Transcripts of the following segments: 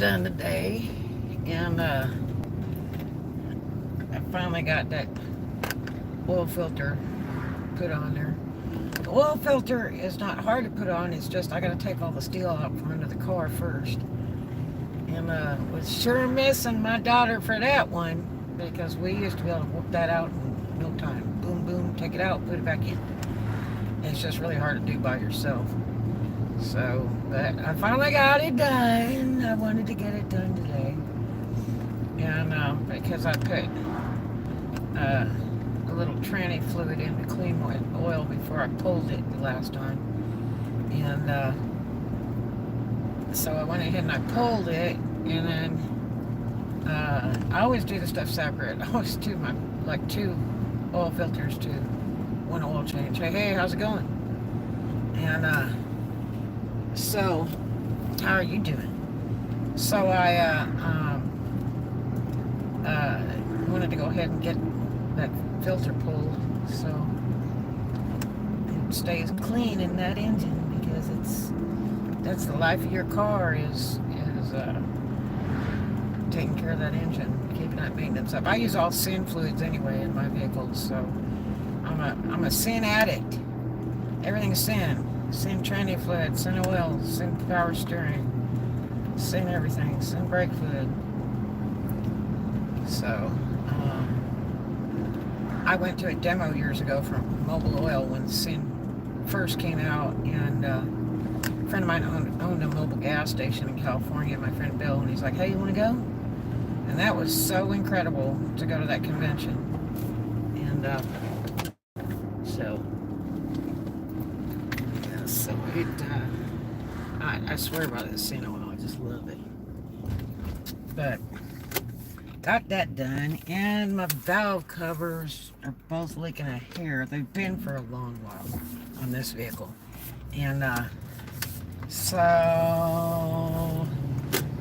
done today, and I finally got that oil filter put on there. The oil filter is not hard to put on, it's just I gotta take all the steel out from under the car first. And was sure missing my daughter for that one, because we used to be able to whoop that out in no time. Boom, boom, take it out, put it back in. It's just really hard to do by yourself. So, but I finally got it done. I wanted to get it done today. And because I put a little tranny fluid in to clean my oil before I pulled it the last time. And so I went ahead and I pulled it, and then I always do the stuff separate. I always do my, like, 2 oil filters to 1 oil change. Hey, how's it going? And so, how are you doing? So I wanted to go ahead and get that filter pulled so it stays clean in that engine, because that's the life of your car is taking care of that engine, keeping that maintenance up. I use all SIN fluids anyway in my vehicles, so I'm a SIN addict. Everything's SIN. SIN tranny fluid, SIN oil, SIN power steering, SIN everything, SIN brake fluid. So, I went to a demo years ago from Mobil Oil when SIN first came out, and a friend of mine owned a mobile gas station in California, my friend Bill, and he's like, hey, you want to go? And that was so incredible to go to that convention. And so it, I swear by this SIN oil, I just love it. But got that done, and my valve covers are both leaking a hair. They've been for a long while on this vehicle. And so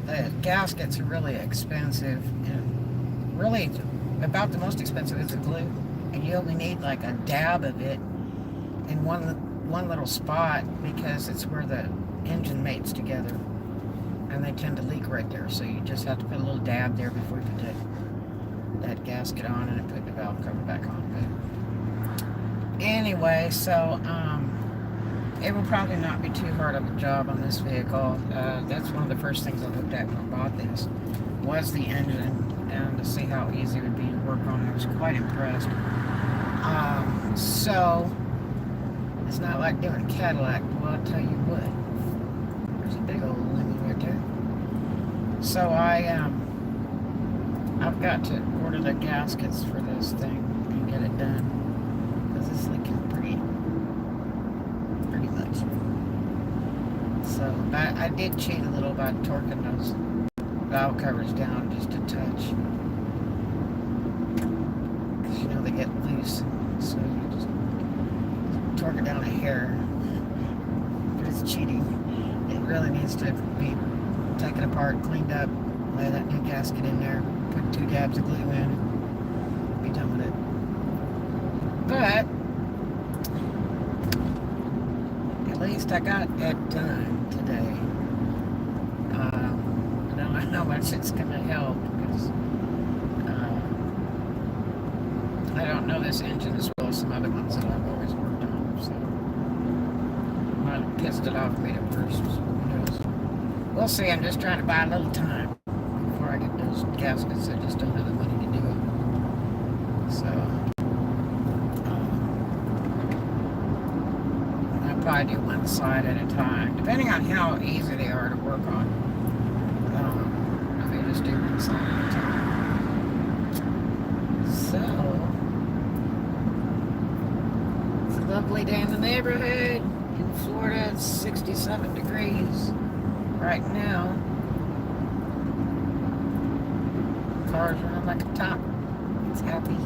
the gaskets are really expensive, and really about the most expensive is the glue, and you only need like a dab of it in one little spot, because it's where the engine mates together, and they tend to leak right there. So you just have to put a little dab there before you put that gasket on, and put the valve cover back on. But anyway, so it will probably not be too hard of a job on this vehicle. That's one of the first things I looked at when I bought this, was the engine, and to see how easy it would be to work on. I was quite impressed. So it's not like doing a Cadillac. Well, I'll tell you what, there's a big old lemon right there. So I've got to order the gaskets for this thing and get it done, because it's leaking pretty much. So I did cheat a little by torquing those valve covers down just a touch, because you know they get loose, so you just torque it down a hair. But it's cheating. It really needs to be taken apart, cleaned up, lay that new gasket in there, put 2 dabs of glue in, be done with it. But at least I got it done today. I don't know how much it's going to help, because I don't know this engine as well as some other ones that I've always worked on, so I might have pissed it off, made it worse, so who knows. We'll see. I'm just trying to buy a little time before I get those gaskets. I just don't have the money to do it. So I'll probably do one side at a time, depending on how easy they are to work on. I may just do one side at a time. So it's a lovely day in the neighborhood. In Florida, it's 67 degrees right now. Car's running like a top. It's happy.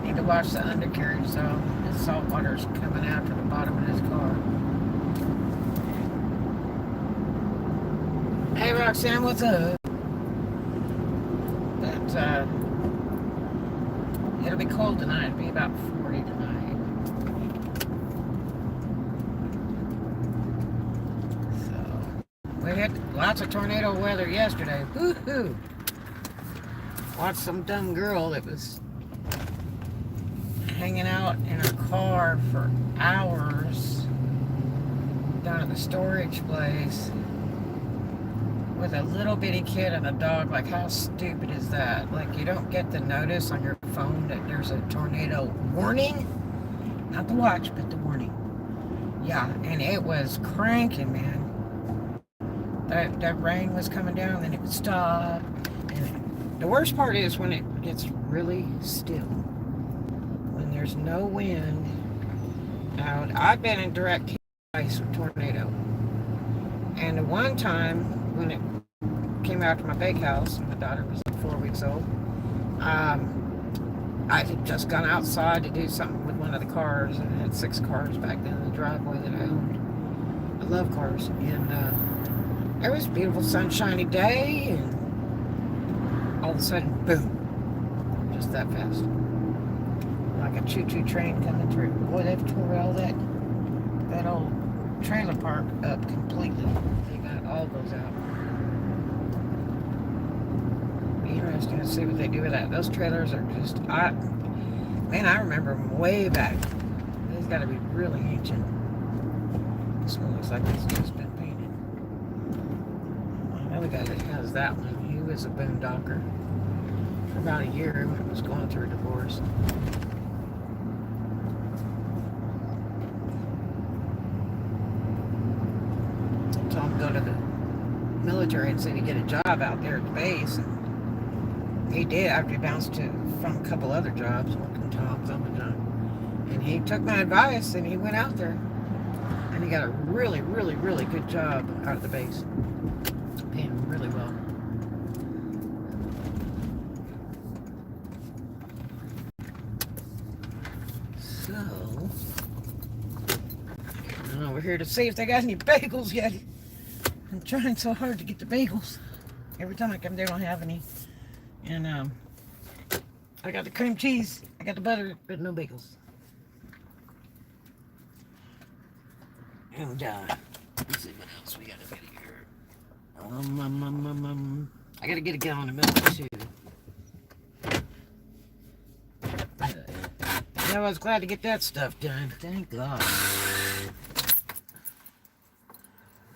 Need to watch the undercarriage, though. The salt water's coming out to the bottom of his car. Hey, Roxanne, what's up? But it'll be cold tonight. It'll be about 40 tonight. We had lots of tornado weather yesterday. Woo-hoo. Watched some dumb girl that was hanging out in her car for hours down at the storage place with a little bitty kid and a dog. Like, how stupid is that? Like, you don't get the notice on your phone that there's a tornado warning? Not the watch, but the warning. Yeah, and it was cranking, man. That rain was coming down, then it would stop. And the worst part is when it gets really still. When there's no wind out. I've been in direct ice with tornado. And the one time when it came out to my bake house, and my daughter was 4 weeks old, I had just gone outside to do something with one of the cars. I had 6 cars back then in the driveway that I owned. I love cars. And it was a beautiful sunshiny day, and all of a sudden, boom, just that fast. Like a choo-choo train coming through. Boy, they've tore all that old trailer park up completely. They got all those out. Be interesting to see what they do with that. Those trailers are just, man, I remember them way back. They've got to be really ancient. This one looks like it's just been painted. Another guy that has that one, he was a boondocker for about a year when it was going through a divorce. Told him to go to the military and said he'd get a job out there at the base. And he did after he bounced from a couple other jobs, working Tom's on the job. And he took my advice and he went out there. And he got a really, really, really good job out of the base. Paying him really well. So, I don't know, we're here to see if they got any bagels yet. I'm trying so hard to get the bagels. Every time I come, they don't have any. And I got the cream cheese, I got the butter, but no bagels. And let's see what else we got to get here. I got to get a gallon of milk too. Yeah, I was glad to get that stuff done. Thank God.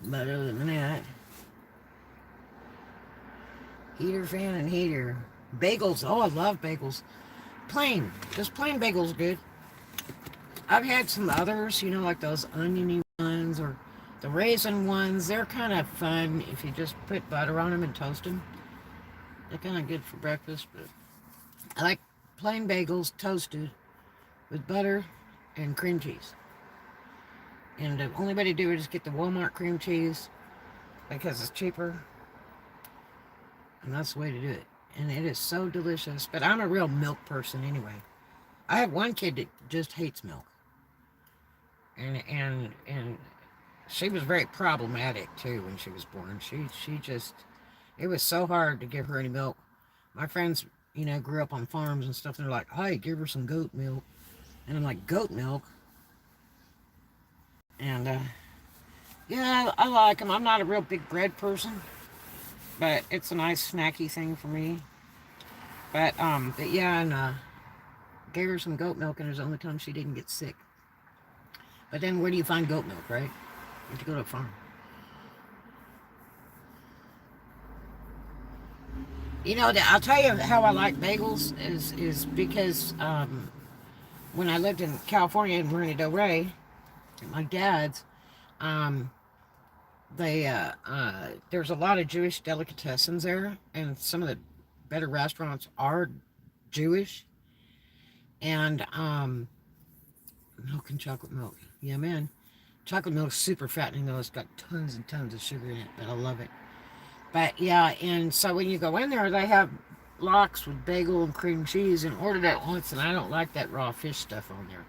But other than that, heater, fan, and heater. Bagels. Oh, I love bagels. Plain. Just plain bagels good. I've had some others, you know, like those oniony ones or the raisin ones. They're kind of fun if you just put butter on them and toast them. They're kind of good for breakfast, but I like plain bagels toasted with butter and cream cheese. And the only way to do it is get the Walmart cream cheese because it's cheaper. And that's the way to do it. And it is so delicious. But I'm a real milk person anyway. I have one kid that just hates milk. And she was very problematic too when she was born. She just, it was so hard to give her any milk. My friends, you know, grew up on farms and stuff, and they're like, hey, give her some goat milk. And I'm like, goat milk? And yeah, I like them. I'm not a real big bread person, but it's a nice snacky thing for me. But yeah, and gave her some goat milk, and it was the only time she didn't get sick. But then where do you find goat milk, right? You have to go to a farm. You know, I'll tell you how I like bagels is because when I lived in California in Marina Del Rey, my dad's, there's a lot of Jewish delicatessens there, and some of the better restaurants are Jewish. And milk and chocolate milk. Yeah, man. Chocolate milk's super fattening though. It's got tons and tons of sugar in it, but I love it. But yeah, and so when you go in there, they have lox with bagel and cream cheese, and ordered that once, and I don't like that raw fish stuff on there.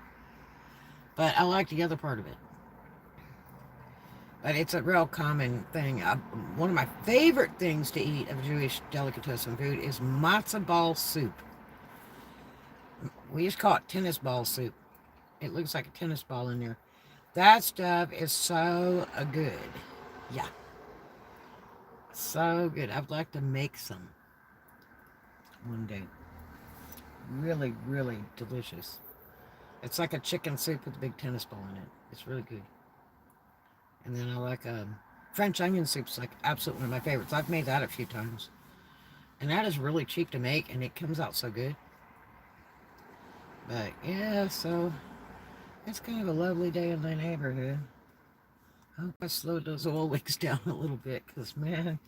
But I like the other part of it. But it's a real common thing. One of my favorite things to eat of Jewish delicatessen food is matzo ball soup. We just call it tennis ball soup. It looks like a tennis ball in there. That stuff is so good. Yeah. So good. I'd like to make some one day. Really, really delicious. It's like a chicken soup with a big tennis ball in it. It's really good. And then I like French onion soup's like absolutely one of my favorites. I've made that a few times. And that is really cheap to make, and it comes out so good. But yeah, so it's kind of a lovely day in the neighborhood. I hope I slowed those oil wicks down a little bit, because man,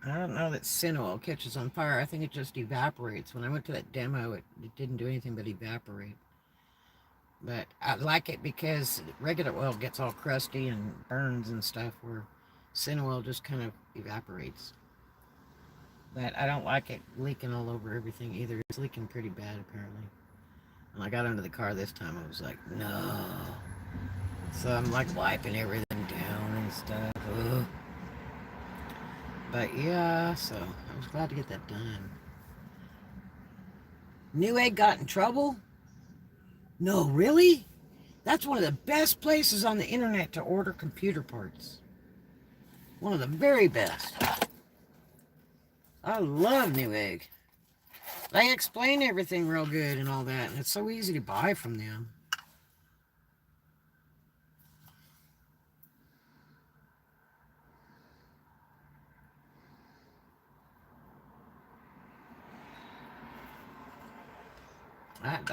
I don't know that sin oil catches on fire. I think it just evaporates. When I went to that demo, it didn't do anything but evaporate. But I like it because regular oil gets all crusty and burns and stuff, where sin oil just kind of evaporates. But I don't like it leaking all over everything either. It's leaking pretty bad, apparently. When I got into the car this time, I was like, no. So I'm like wiping everything down and stuff. Ugh. But yeah, so I was glad to get that done. Newegg got in trouble? No, really? That's one of the best places on the internet to order computer parts. One of the very best. I love Newegg. They explain everything real good and all that, and it's so easy to buy from them.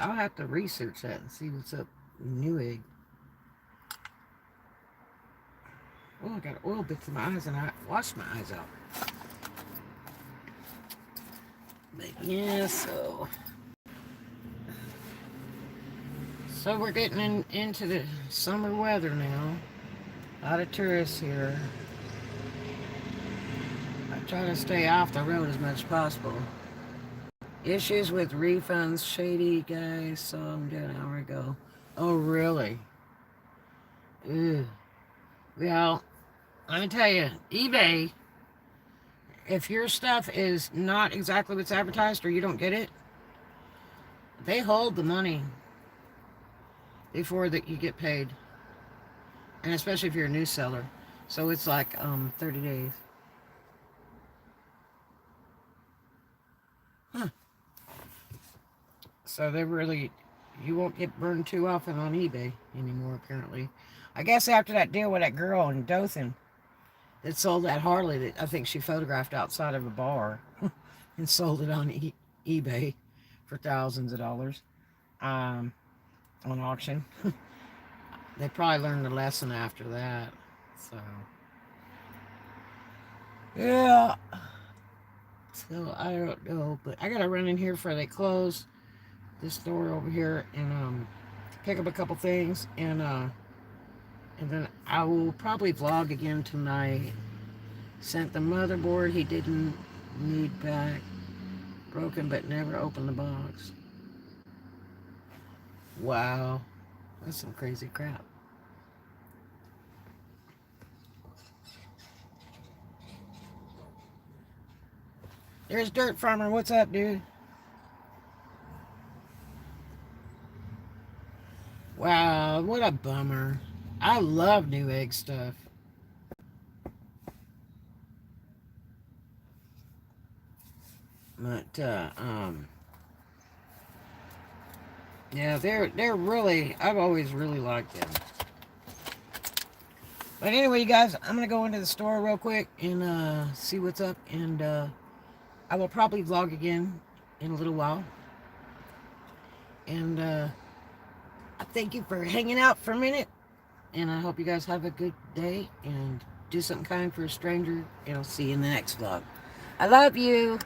I'll have to research that and see what's up with Newegg. Oh, I got oil bits in my eyes, and I washed my eyes out. But yeah, so we're getting into the summer weather now. A lot of tourists here. I try to stay off the road as much as possible. Issues with refunds, shady guys, saw him an hour ago. Oh, really? Ugh. Well, let me tell you, eBay, if your stuff is not exactly what's advertised or you don't get it, they hold the money before that you get paid. And especially if you're a new seller. So it's like 30 days. Huh. So they really, you won't get burned too often on eBay anymore, apparently. I guess after that deal with that girl in Dothan that sold that Harley that I think she photographed outside of a bar and sold it on eBay for thousands of dollars on auction. They probably learned a lesson after that. So, yeah. So, I don't know. But I got to run in here before they close this store over here and pick up a couple things. And then I will probably vlog again tonight. Sent the motherboard he didn't need back. Broken but never opened the box. Wow. That's some crazy crap. There's Dirt Farmer. What's up, dude? Wow, what a bummer. I love Newegg stuff. But yeah, they're really, I've always really liked them. But anyway, you guys, I'm gonna go into the store real quick and see what's up, and I will probably vlog again in a little while. And I thank you for hanging out for a minute, and I hope you guys have a good day and do something kind for a stranger, and I'll see you in the next vlog. I love you.